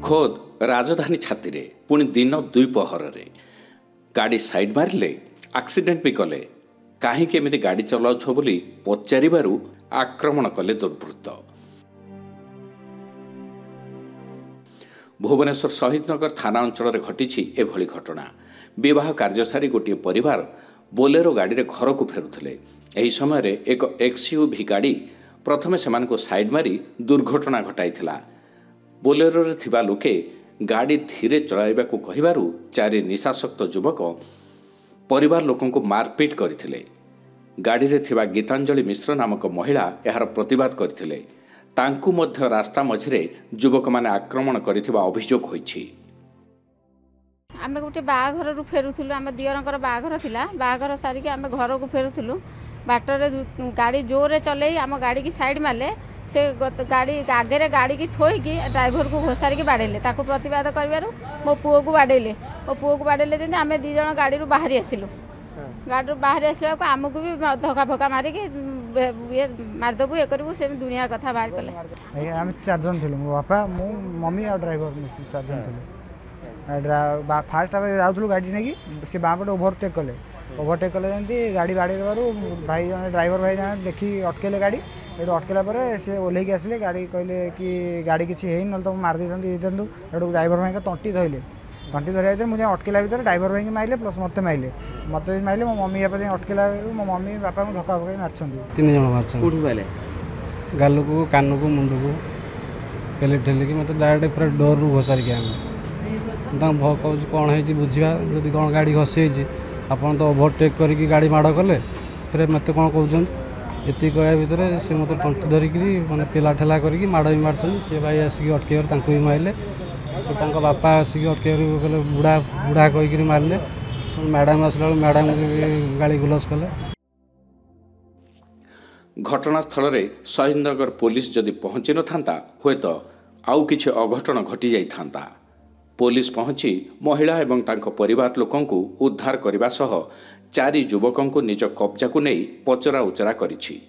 खोद राजधानी छाती रे पुणी दिन दुईपहर गाड़ी साइड मारे एक्सीडेंट भी कले कहीं केमिति गाड़ी चलाउछ बोली पचारिबारु आक्रमण कले दुर्वृत्त। भुवनेश्वर शहीदनगर थाना अंचल घटी एभली घटना। विवाह कार्य सारी गोटे परिवार बोलेरो गाड़ी रे घर को फेरुथिले। एही समय रे एक एक्सयूवी गाड़ी प्रथमे सेमानको साइड मारी दुर्घटना घटाइथिला। बोलेरो रे थिबा लोके गाड़ी धीरे चलाइबा को कहिबारु चारि निशासक्त युवक परिवार लोकों को मारपीट करथिले। गाड़ी रे थिबा गीतांजलि मिश्र नामक महिला एहार प्रतिवाद करथिले। तांकु मध्य रास्ता मझिरे युवक माने आक्रमण करिथिबा अभियोग होईछि। आमे गोटे बाघर रु फेरुथुलु। आमे दियरंकर बाघर थिला। बाघर सारी के आमे घर को फेरुथुलु। बाटरे गाड़ी जोरे चले आम गाड़ी की साइड मारले। से गाड़ी आगे गाड़ी की थोईकी ड्राइवर को घोषारी की बाड़ेले। ताको प्रतिवाद करबारु मो पुओ को बाड़ेले। मो पुओ को बाड़ेले जेंति आमे दी जण गाड़ी रु बाहरी आसिलु। गाड़ी रु बाहरी आसिला को आमको भी धक्का फक्का मारी के ये मारदेबू ये करू से दुनिया कथा बाहर कले। आम 4 जन थिलु। मो बापा मो मम्मी और ड्राइवर 4 जन थिलु। फास्ट आवे जाउथलु गाड़ी नेकी से बापट ओवरटेक कले जेंति गाड़ी बाड़ी भाई जन ड्राइवर भाई जन देखी अटकेले गाड़ी। एटू अटकेला पर से ओल्हे के आसिले गाड़ी कहले कि गाड़ी किछि हेइन न तो मार देतंतु एतंतु। एटू ड्राइवर भाई का तंटी धइले। तंटी धरिया भीतर मुझे अटकेला भीतर ड्राइवर भाई के माइले प्लस मते माइले मो मम्मी बापा अटकेला मो मम्मी बापा को धक्का फक्का मारछंती। 3 जण मारछन। कोठी माइले गालु को कान को मुंड को पेले ठेले कि मते डायरेक्ट पूरा डोर रु घोसारी के आम ता भौकौज कोन हेछि बुझिबा जदि कोन गाड़ी घसी हेछि आपन तो ओवरटेक करके गाड़ी माड़ कले फिर मते कोन कहउछन एति कहया भीतर से मते टंटी धरिकी माने पेला ठेला करके माड़ भी मारछन। से भाई आसिक अटकेवर तांको भी माइले। से तांको बापा आसिक अटकेवर कहले बुढ़ा बुढ़ा कहिकरी मारले। मैडम आसला मैडम गाड़ी गुलस कले। घटनास्थल रे शहीदनगर पुलिस जदि पहुंची न थांता हुए तो आउ किछि अघटन घटी जाई थांता। पुलिस पहुंची महिला एवं तांको परिवार लोकों को उद्धार करने सह 4 युवकों को निज कब्जा को नहीं पचरा उचरा करिछि।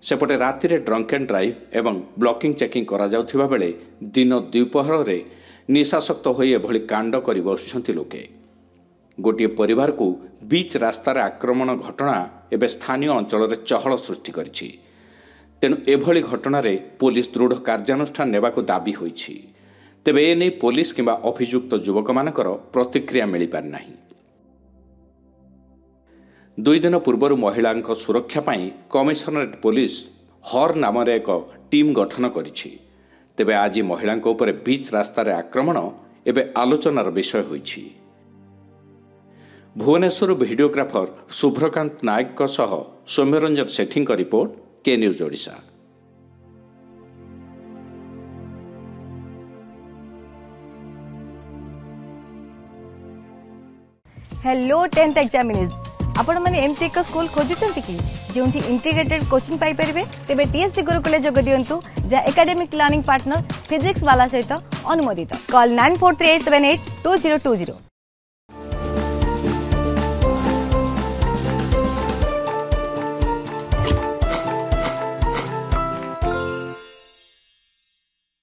सेपटे राति रे ड्रंक एंड ड्राइव एवं ब्लॉकिंग चेकिंग करा जाउथिबा बेले दिन द्विपहर रे निशासक्त होई एभली कांड करि बसुछंती लोके। गोटे परिवार को बीच रास्तार आक्रमण घटना एवं स्थानीय अंचल रे चहल सृष्टि करिछि। तेणु एभली घटना रे पुलिस दृढ़ कार्यानुष्ठान नेबाको दाबी होइछि। तेबे ए नहीं पुलिस किंबा अभियुक्त युवक मानकर प्रतिक्रिया मिल पार नाही। 2 दिन पूर्व महिलांक सुरक्षा पाई कमिशनरेट पुलिस हर नाम एक टीम गठन करिछि। तेबे आज महिलांक ऊपर बीच रास्तार आक्रमण एबे आलोचनार विषय होइछि। भुवनेश्वर भिडियोग्राफर शुभ्रकांत नायक सह सौम्यरंजन सेठी का रिपोर्ट, के news Odisha. Hello 10th examinees आपण माने एमसी एक स्कूल खोजुचंती कि जोंठी इंटीग्रेटेड कोचिंग पाई परिबे तेबे टीएससी गुरुकुले जोग दियंतु जा एकेडमिक लर्निंग पार्टनर फिजिक्स वाला सहित अनुमोदित। कॉल 9438782020।